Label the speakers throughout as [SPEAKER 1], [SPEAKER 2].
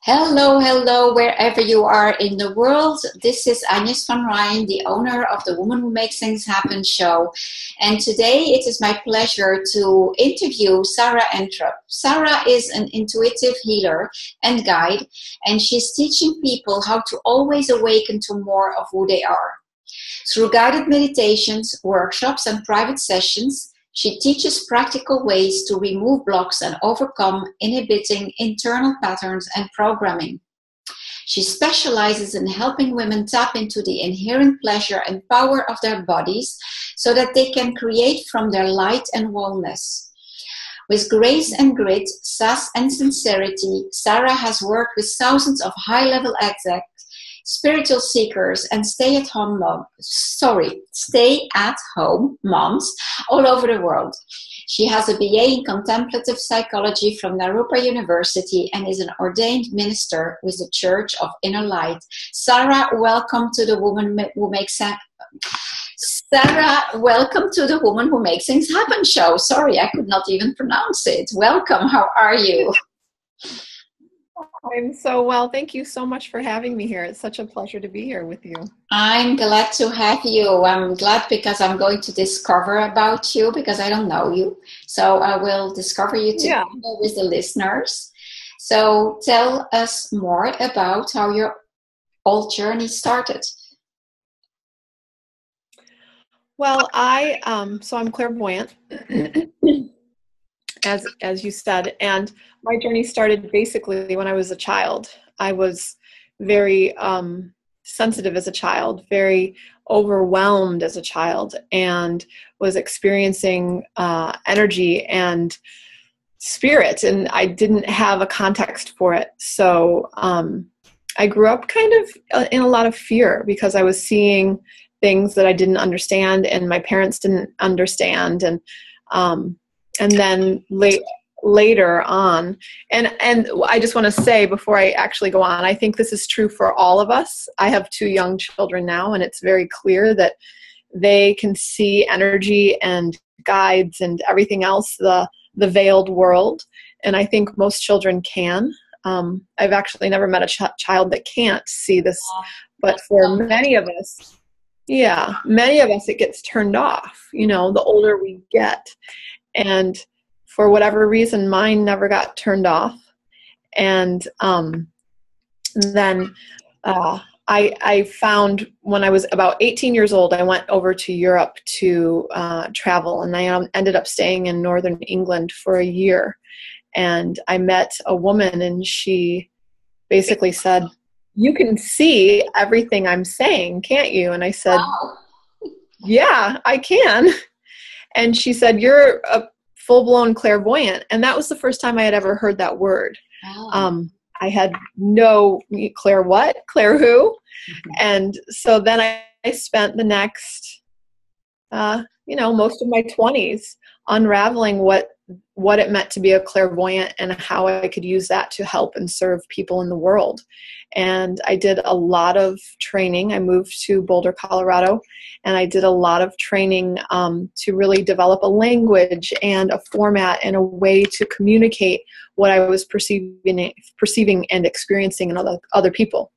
[SPEAKER 1] Hello, hello, wherever you are in the world. This is Agnes van Rhijn, the owner of the Woman Who Makes Things Happen show. And today it is my pleasure to interview Sarah Entrup. Sarah is an intuitive healer and guide, and she's teaching people how to always awaken to more of who they are. Through guided meditations, workshops, and private sessions, she teaches practical ways to remove blocks and overcome inhibiting internal patterns and programming. She specializes in helping women tap into the inherent pleasure and power of their bodies so that they can create from their light and wholeness. With grace and grit, sass and sincerity, Sarah has worked with thousands of high-level execs, spiritual seekers, and stay-at-home moms all over the world. She has a BA in contemplative psychology from Narupa University and is an ordained minister with the Church of Inner Light. Sarah, welcome to the Woman Who Makes Sarah, welcome to the Woman Who Makes Things Happen show. Sorry, I could not even pronounce it. Welcome. How are you?
[SPEAKER 2] I'm so well. Thank you so much for having me here. It's such a pleasure to be here with you.
[SPEAKER 1] I'm glad to have you. I'm glad because I'm going to discover about you because I don't know you. So I will discover you together with the listeners. So tell us more about how your whole journey started.
[SPEAKER 2] Well, so I'm clairvoyant, as you said, and my journey started basically when I was a child. I was very sensitive as a child, very overwhelmed as a child, and was experiencing energy and spirit, and I didn't have a context for it. So I grew up kind of in a lot of fear because I was seeing things that I didn't understand and my parents didn't understand, and then later on, and I just want to say before I actually go on, I think this is true for all of us. I have 2 young children now, and it's very clear that they can see energy and guides and everything else, the veiled world, and I think most children can. I've actually never met a child that can't see this, but for many of us, it gets turned off, the older we get. And for whatever reason, mine never got turned off. And then I found when I was about 18 years old, I went over to Europe to travel. And I ended up staying in northern England for a year. And I met a woman, and she basically said, "You can see everything I'm saying, can't you?" And I said,
[SPEAKER 1] Wow.
[SPEAKER 2] "Yeah, I can." And she said, "You're a full-blown clairvoyant." And that was the first time I had ever heard that word.
[SPEAKER 1] Oh.
[SPEAKER 2] I had no clair what, clair who. Mm-hmm. And so then I spent the next, most of my 20s unraveling what it meant to be a clairvoyant and how I could use that to help and serve people in the world. And I did a lot of training. I moved to Boulder, Colorado, and I did a lot of training to really develop a language and a format and a way to communicate what I was perceiving and experiencing in other people.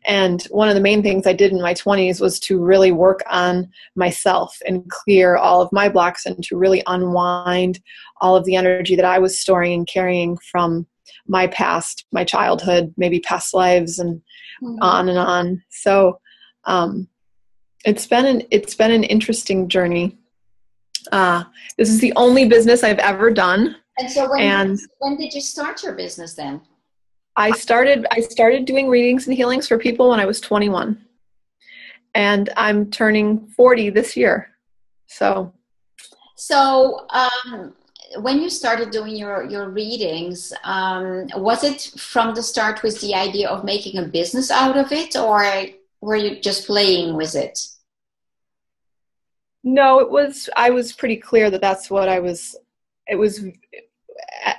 [SPEAKER 2] And one of the main things I did in my 20s was to really work on myself and clear all of my blocks and to really unwind all of the energy that I was storing and carrying from my past, my childhood, maybe past lives, and on and on. So it's been an interesting journing. This is the only business I've ever done.
[SPEAKER 1] And so when did you start your business then?
[SPEAKER 2] I started doing readings and healings for people when I was 21, and I'm turning 40 this year. So
[SPEAKER 1] when you started doing your readings, was it from the start with the idea of making a business out of it, or were you just playing with it?
[SPEAKER 2] No, I was pretty clear that that's what I was. It was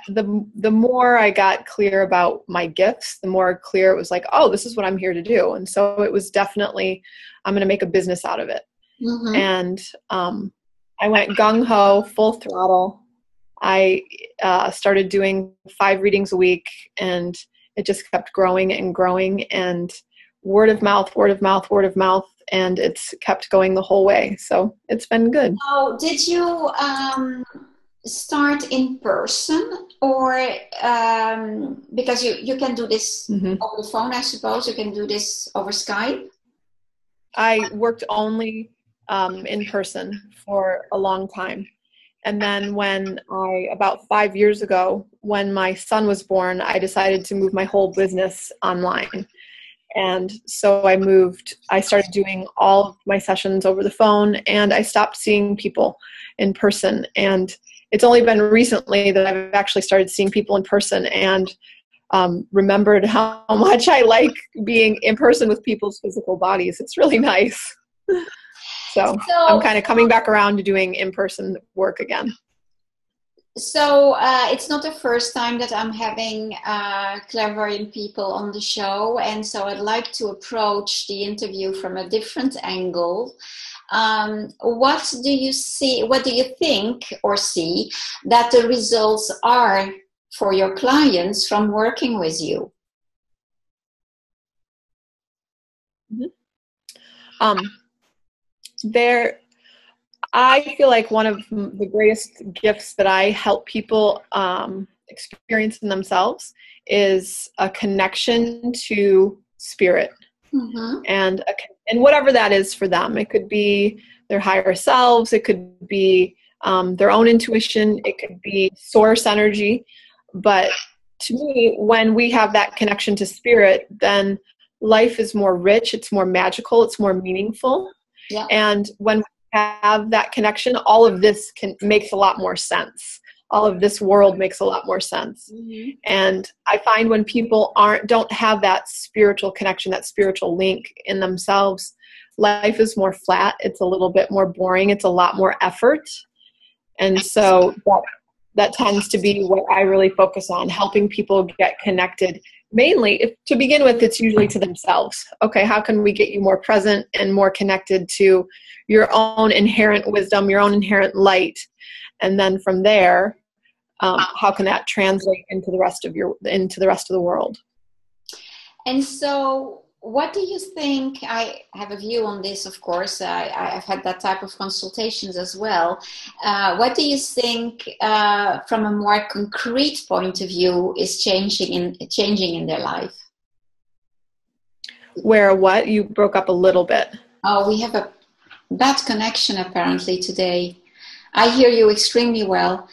[SPEAKER 2] the more I got clear about my gifts, the more clear it was like, oh, this is what I'm here to do. And so it was definitely, I'm going to make a business out of it. Mm-hmm. And I went gung-ho, full throttle. I started doing 5 readings a week, and it just kept growing and growing, and word of mouth, word of mouth, word of mouth, and it's kept going the whole way. So it's been good.
[SPEAKER 1] So did you start in person, or because you can do this over the phone, I suppose you can do this over Skype?
[SPEAKER 2] I worked only in person for a long time. And then about 5 years ago, when my son was born, I decided to move my whole business online. And so I started doing all of my sessions over the phone, and I stopped seeing people in person. And it's only been recently that I've actually started seeing people in person and remembered how much I like being in person with people's physical bodies. It's really nice. So I'm kind of coming back around to doing in-person work again.
[SPEAKER 1] So it's not the first time that I'm having clairvoyant people on the show, and so I'd like to approach the interview from a different angle. What do you see, what do you think or see that the results are for your clients from working with you?
[SPEAKER 2] I feel like one of the greatest gifts that I help people experience in themselves is a connection to spirit. And whatever that is for them. It could be their higher selves, it could be their own intuition, it could be source energy. But to me, when we have that connection to spirit, then life is more rich, it's more magical, it's more meaningful.
[SPEAKER 1] Yeah.
[SPEAKER 2] And when we have that connection, all of this makes a lot more sense. All of this world makes a lot more sense. And I find when people don't have that spiritual connection, that spiritual link in themselves, life is more flat. It's a little bit more boring. It's a lot more effort. And so that tends to be what I really focus on, helping people get connected. Mainly, to begin with, it's usually to themselves. Okay, how can we get you more present and more connected to your own inherent wisdom, your own inherent light? And then from there, how can that translate into the rest of the world? And
[SPEAKER 1] so, what do you think? I have a view on this, of course. I've had that type of consultations as well. What do you think, from a more concrete point of view, is changing in their life?
[SPEAKER 2] Where what? You broke up a little bit.
[SPEAKER 1] Oh, we have a bad connection apparently today. I hear you extremely well.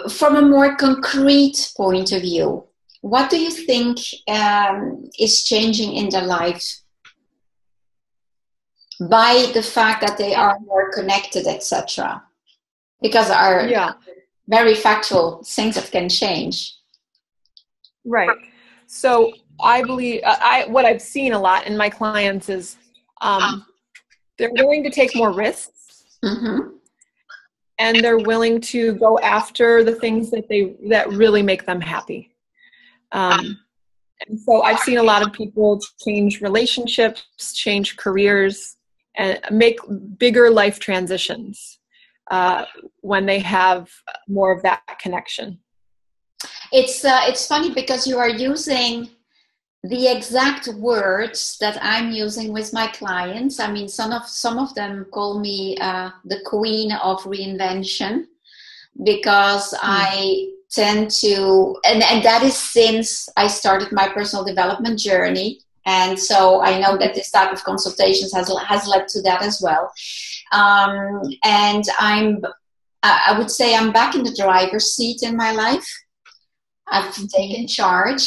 [SPEAKER 1] From a more concrete point of view, what do you think is changing in their lives by the fact that they are more connected, etc.? Because are very factual things that can change.
[SPEAKER 2] Right. So I believe what I've seen a lot in my clients is they're willing to take more risks. And they're willing to go after the things that really make them happy. And so I've seen a lot of people change relationships, change careers, and make bigger life transitions when they have more of that connection.
[SPEAKER 1] It's funny because you are using the exact words that I'm using with my clients. I mean, some of them call me the queen of reinvention, because I tend to, and that is since I started my personal development journey. And so I know that this type of consultations has led to that as well. And I would say I'm back in the driver's seat in my life. I've taken charge.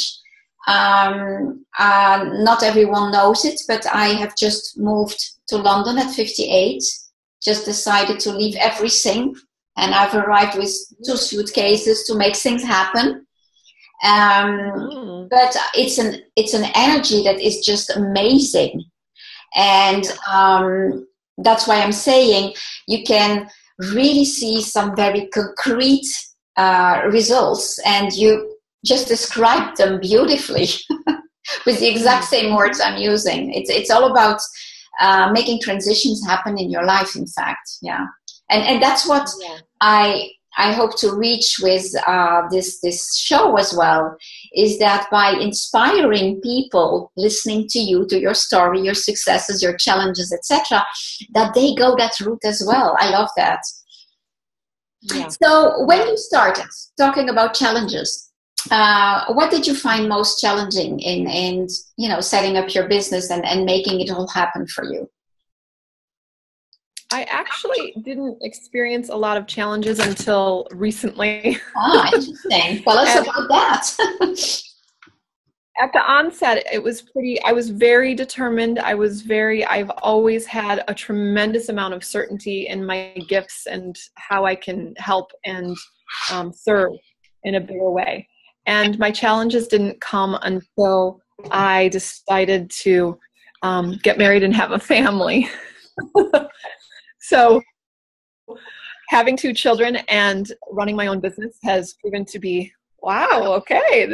[SPEAKER 1] Not everyone knows it, but I have just moved to London at 58, just decided to leave everything, and I've arrived with 2 suitcases to make things happen. But it's an energy that is just amazing, and that's why I'm saying you can really see some very concrete results, and you just described them beautifully with the exact same words I'm using. It's all about making transitions happen in your life, in fact. And that's what I I hope to reach with this show as well, is that by inspiring people listening to you, to your story, your successes, your challenges, etc., that they go that route as well. I love that. Yeah. So when you started talking about challenges, what did you find most challenging in setting up your business and making it all happen for you?
[SPEAKER 2] I actually didn't experience a lot of challenges until recently.
[SPEAKER 1] Ah, interesting. Tell us about that.
[SPEAKER 2] At the onset, I was very determined. I've always had a tremendous amount of certainty in my gifts and how I can help and serve in a bigger way. And my challenges didn't come until I decided to get married and have a family. So having 2 children and running my own business has proven to be, wow, okay,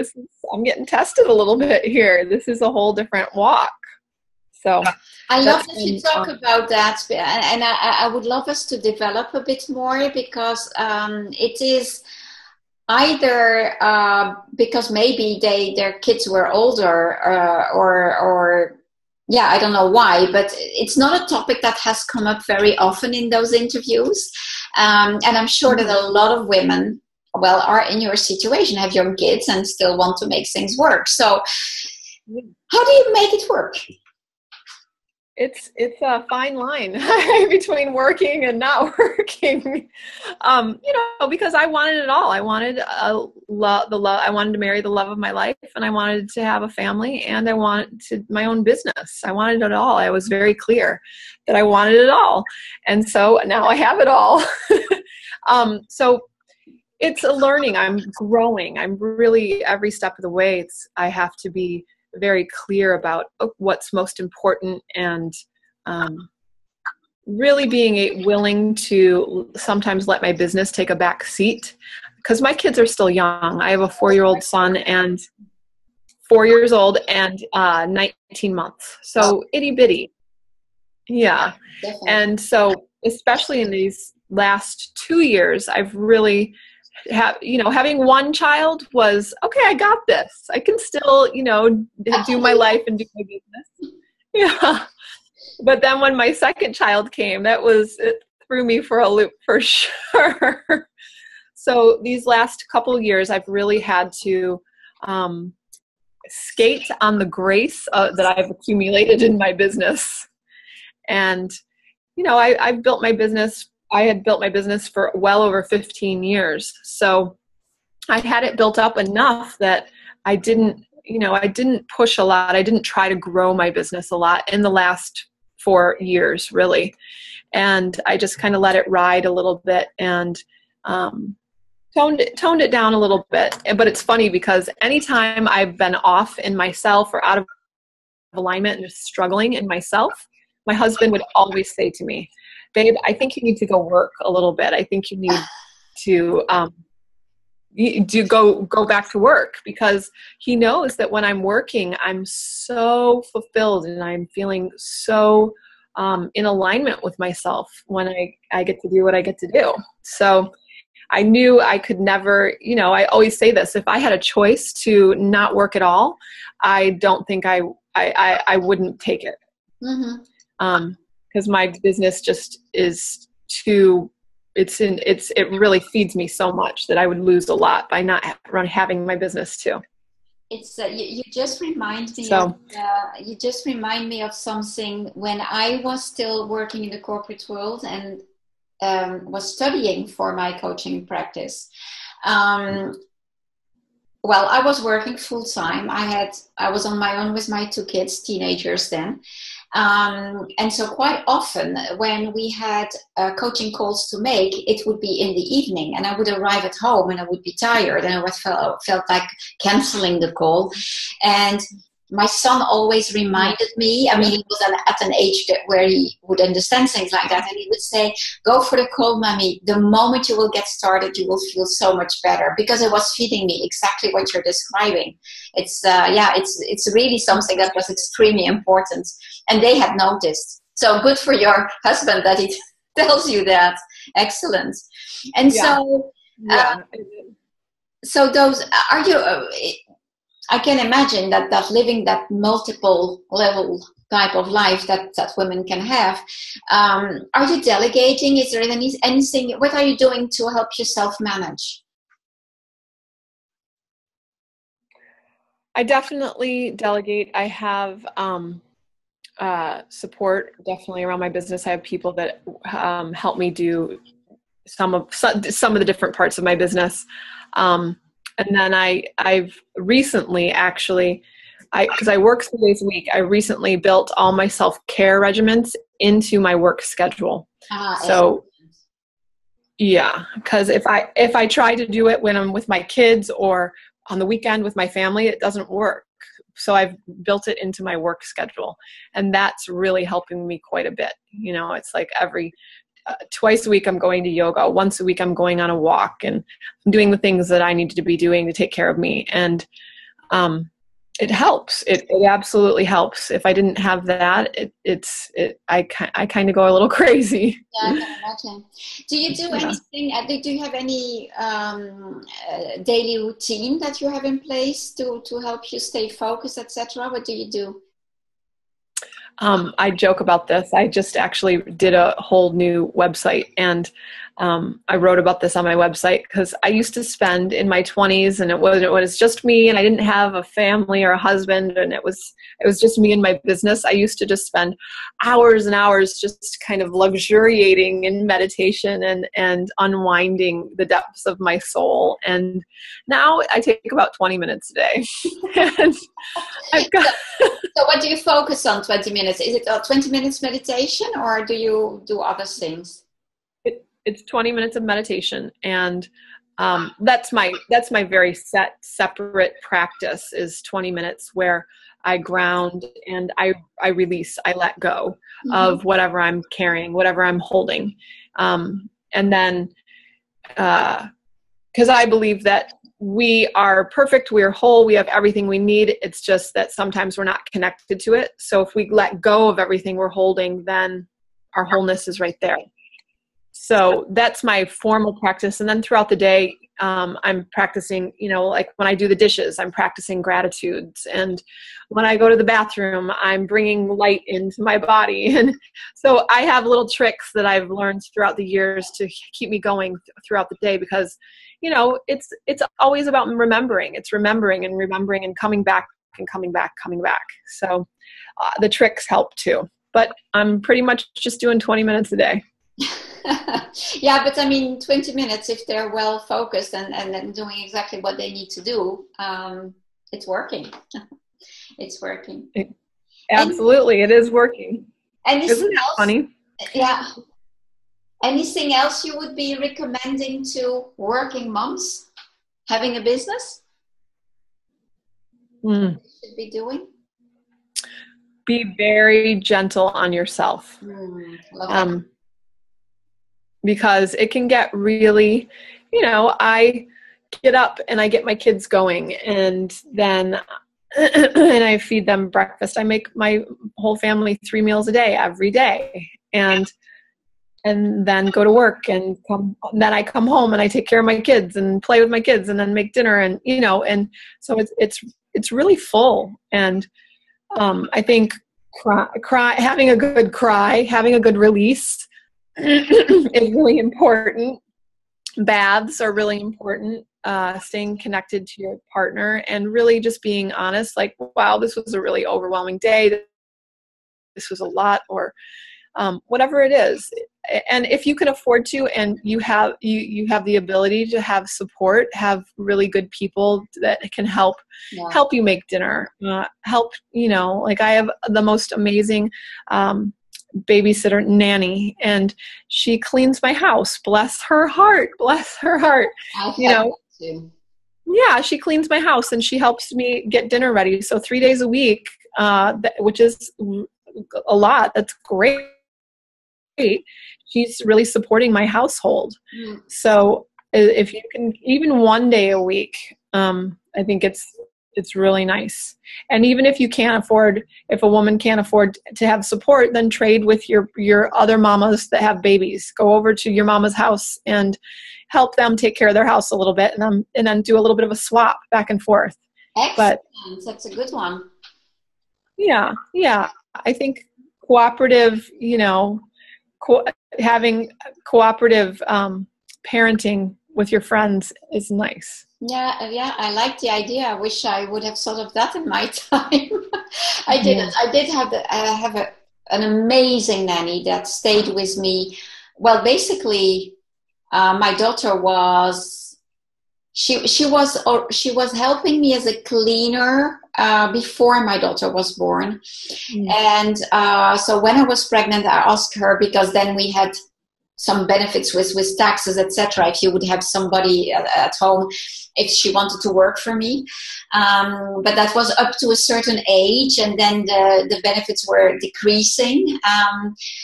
[SPEAKER 2] I'm getting tested a little bit here. This is a whole different walk. So
[SPEAKER 1] I love that you talk about that, and I would love us to develop a bit more, because it is either because maybe their kids were older, or yeah, I don't know why, but it's not a topic that has come up very often in those interviews. And I'm sure that a lot of women, are in your situation, have young kids and still want to make things work. So how do you make it work?
[SPEAKER 2] It's a fine line between working and not working, because I wanted it all. I wanted I wanted to marry the love of my life, and I wanted to have a family, and I wanted my own business. I wanted it all. I was very clear that I wanted it all. And so now I have it all. So it's a learning. I'm growing. I'm really, every step of the way, I have to be very clear about what's most important, and really being willing to sometimes let my business take a back seat, because my kids are still young. I have a 4-year-old son and 4 years old and 19 months. So itty bitty. Yeah. Definitely. And so especially in these last 2 years, I've really having one child was, okay, I got this. I can still, do my life and do my business. Yeah. But then when my second child came, it threw me for a loop for sure. So these last couple years, I've really had to skate on the grace that I've accumulated in my business. And, I've built my business. I had built my business for well over 15 years. So I had it built up enough that I didn't push a lot. I didn't try to grow my business a lot in the last 4 years, really. And I just kind of let it ride a little bit and toned it down a little bit. But it's funny, because anytime I've been off in myself or out of alignment and just struggling in myself, my husband would always say to me, babe, I think you need to go work a little bit. I think you need to go back to work, because he knows that when I'm working, I'm so fulfilled and I'm feeling so in alignment with myself when I get to do what I get to do. So I knew I could never, I always say this, if I had a choice to not work at all, I don't think I wouldn't take it. Mm-hmm. Because my business just is too, it really feeds me so much that I would lose a lot by not having my business too.
[SPEAKER 1] It's you just remind me. You just remind me of something when I was still working in the corporate world and was studying for my coaching practice. I was working full time. I was on my own with my 2 kids, teenagers then. And so quite often when we had coaching calls to make, it would be in the evening, and I would arrive at home and I would be tired, and I felt like canceling the call. And my son always reminded me, I mean, he was at an age where he would understand things like that, and he would say, go for the call, mommy. The moment you will get started, you will feel so much better, because it was feeding me exactly what you're describing. It's really something that was extremely important, and they had noticed. So good for your husband that he tells you that. Excellent. And so
[SPEAKER 2] Yeah.
[SPEAKER 1] So those are you? I can imagine that living that multiple level type of life that women can have. Are you delegating? Is there anything? What are you doing to help yourself manage?
[SPEAKER 2] I definitely delegate. I have support definitely around my business. I have people that help me do some of the different parts of my business. And then I've recently actually, because I work 3 days a week, I recently built all my self-care regimens into my work schedule. So yeah, because if I try to do it when I'm with my kids or on the weekend with my family, it doesn't work. So I've built it into my work schedule, and that's really helping me quite a bit. You know, it's like twice a week I'm going to yoga. Once a week I'm going on a walk and doing the things that I need to be doing to take care of me. And it helps. It absolutely helps. If I didn't have that, I kind of go a little crazy.
[SPEAKER 1] Yeah, I can imagine. Do you do anything? Do you have any daily routine that you have in place to help you stay focused, etc.? What do you do?
[SPEAKER 2] I joke about this. I just actually did a whole new website, and I wrote about this on my website because I used to spend in my 20s, and it was just me, and I didn't have a family or a husband, and it was just me and my business. I used to just spend hours and hours just kind of luxuriating in meditation and unwinding the depths of my soul. And now I take about 20 minutes a day. And I've got
[SPEAKER 1] So what do you focus on 20 minutes? Is it a 20 minutes meditation, or do you do other things?
[SPEAKER 2] It's 20 minutes of meditation, and that's my very separate practice is 20 minutes where I ground and I release, I let go of whatever I'm carrying, whatever I'm holding. And then, because I believe that we are perfect, we are whole, we have everything we need. It's just that sometimes we're not connected to it. So if we let go of everything we're holding, then our wholeness is right there. So that's my formal practice. And then throughout the day, I'm practicing, like when I do the dishes, I'm practicing gratitudes. And when I go to the bathroom, I'm bringing light into my body. And so I have little tricks that I've learned throughout the years to keep me going throughout the day, because, it's always about remembering. It's remembering and coming back and coming back. So the tricks help too. But I'm pretty much just doing 20 minutes a day.
[SPEAKER 1] Yeah, but I mean, 20 minutes, if they're well focused and doing exactly what they need to do, it's working. It's working.
[SPEAKER 2] Absolutely, it is working.
[SPEAKER 1] Anything
[SPEAKER 2] Isn't
[SPEAKER 1] else?
[SPEAKER 2] Funny?
[SPEAKER 1] Yeah. Anything else you would be recommending to working moms having a business? Should be doing?
[SPEAKER 2] Be very gentle on yourself.
[SPEAKER 1] Love that.
[SPEAKER 2] Because it can get really, I get up and I get my kids going, and then and I feed them breakfast. I make my whole family 3 meals a day every day, and then go to work and then I come home and I take care of my kids and play with my kids and then make dinner, and and so it's really full. And I think having a good release is really important. Baths are really important. Staying connected to your partner and really just being honest, like, wow, this was a really overwhelming day. This was a lot, or whatever it is. And if you can afford to, and you have the ability to have support, have really good people that can help you make dinner, like I have the most amazing babysitter nanny, and she cleans my house. Bless her heart. Yeah, she cleans my house and she helps me get dinner ready. So 3 days a week, which is a lot. That's great. She's really supporting my household. So if you can, even 1 day a week, I think it's It's really nice. And even if if a woman can't afford to have support, then trade with your other mamas that have babies. Go over to your mama's house and help them take care of their house a little bit, and then do a little bit of a swap back and forth.
[SPEAKER 1] Excellent. That's a good one.
[SPEAKER 2] Yeah. I think cooperative, having cooperative parenting with your friends is nice.
[SPEAKER 1] Yeah, I like the idea. I wish I would have thought of that in my time. I didn't. I did have an amazing nanny that stayed with me. Well, basically, my daughter she was helping me as a cleaner before my daughter was born. And so when I was pregnant, I asked her, because then we had some benefits with taxes, etc., if you would have somebody at home, if she wanted to work for me. But that was up to a certain age, and then the benefits were decreasing.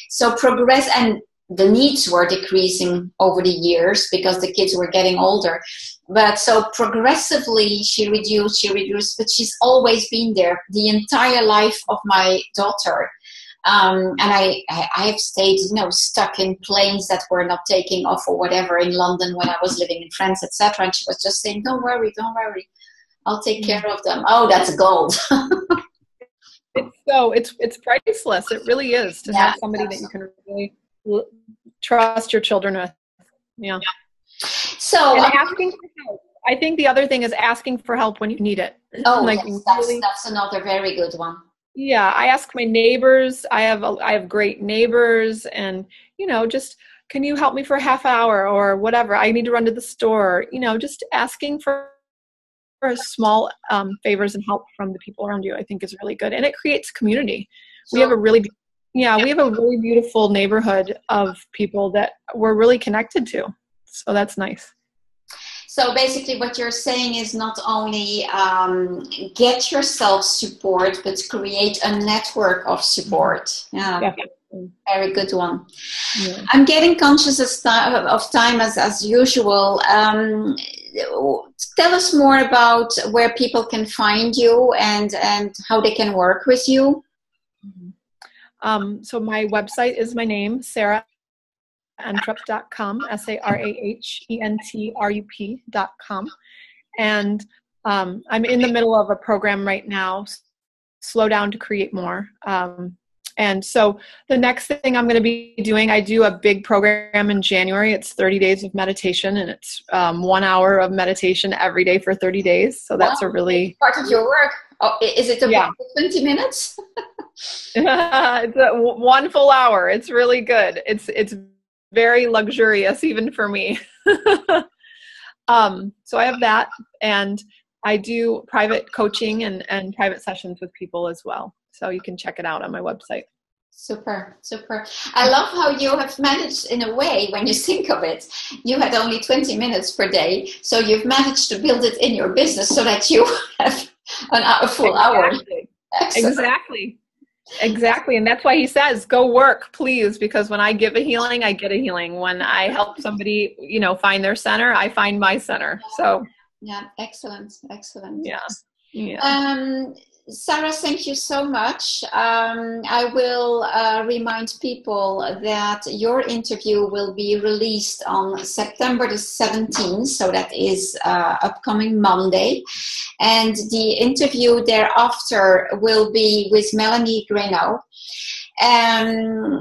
[SPEAKER 1] So progress, and the needs were decreasing over the years because the kids were getting older. But so progressively she reduced, but she's always been there the entire life of my daughter. And I have stayed, stuck in planes that were not taking off or whatever in London when I was living in France, etc. And she was just saying, don't worry, I'll take care of them. Oh, that's gold.
[SPEAKER 2] It's priceless. It really is, to have somebody that you can really trust your children with. Yeah.
[SPEAKER 1] So
[SPEAKER 2] and asking for help. I think the other thing is asking for help when you need it.
[SPEAKER 1] Oh, yes, that's another very good one.
[SPEAKER 2] Yeah, I ask my neighbors. I have great neighbors, and just, can you help me for a half hour or whatever? I need to run to the store. Just asking for small favors and help from the people around you, I think, is really good, and it creates community. So, we have a really beautiful neighborhood of people that we're really connected to. So that's nice.
[SPEAKER 1] So basically what you're saying is not only get yourself support, but create a network of support. Yeah. Very good one. Yeah. I'm getting conscious of time as usual. Tell us more about where people can find you and how they can work with you.
[SPEAKER 2] So my website is my name, Entrup.com, SARAHENTRUP.com. And I'm in the middle of a program right now, Slow Down to Create More. And so the next thing I'm going to be doing, I do a big program in January. It's 30 days of meditation, and it's 1 hour of meditation every day for 30 days. So that's a really...
[SPEAKER 1] part of your work. Oh, is it about 20 minutes?
[SPEAKER 2] It's one full hour. It's really good. It's very luxurious, even for me. So I have that, and I do private coaching and private sessions with people as well. So you can check it out on my website.
[SPEAKER 1] Super. I love how you have managed, in a way, when you think of it, you had only 20 minutes per day. So you've managed to build it in your business so that you have a full hour. Exactly. And that's why he says, go work, please. Because when I give a healing, I get a healing. When I help somebody, find their center, I find my center. So yeah, excellent.
[SPEAKER 2] Yeah.
[SPEAKER 1] Sarah, thank you so much. I will remind people that your interview will be released on September the 17th, so that is upcoming Monday. And the interview thereafter will be with Melanie Greno. The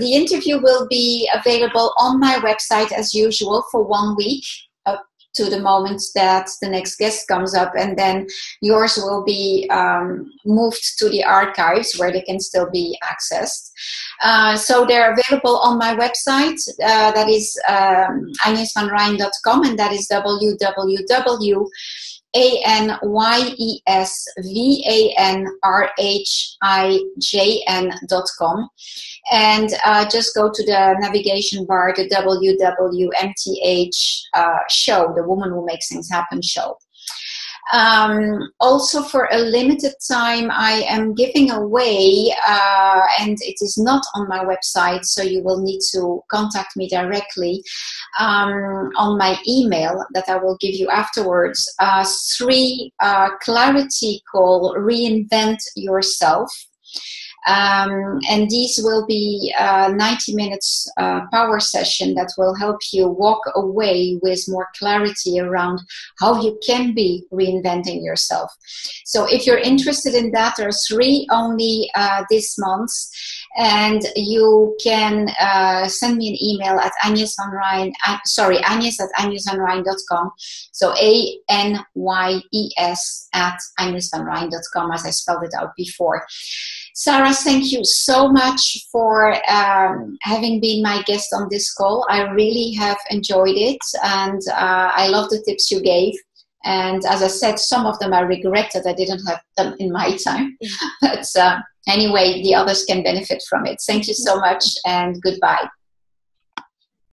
[SPEAKER 1] interview will be available on my website as usual for 1 week, to the moment that the next guest comes up, and then yours will be moved to the archives where they can still be accessed. So they're available on my website, that is agnesvanrijn.com, and that is www.agnesvanrijn.com. And just go to the navigation bar, the WWMTH show, the Woman Who Makes Things Happen show. Also, for a limited time, I am giving away, and it is not on my website, so you will need to contact me directly on my email that I will give you afterwards. 3 clarity call, reinvent yourself. And these will be 90 minutes power session that will help you walk away with more clarity around how you can be reinventing yourself. So if you're interested in that, there are 3 only this month, and you can send me an email at Agnes@agnesvanrhijn.com. So ANYES@agnesvanrhijn.com, as I spelled it out before. Sarah, thank you so much for having been my guest on this call. I really have enjoyed it, and I love the tips you gave. And as I said, some of them I regret that I didn't have them in my time. But anyway, the others can benefit from it. Thank you so much, and goodbye.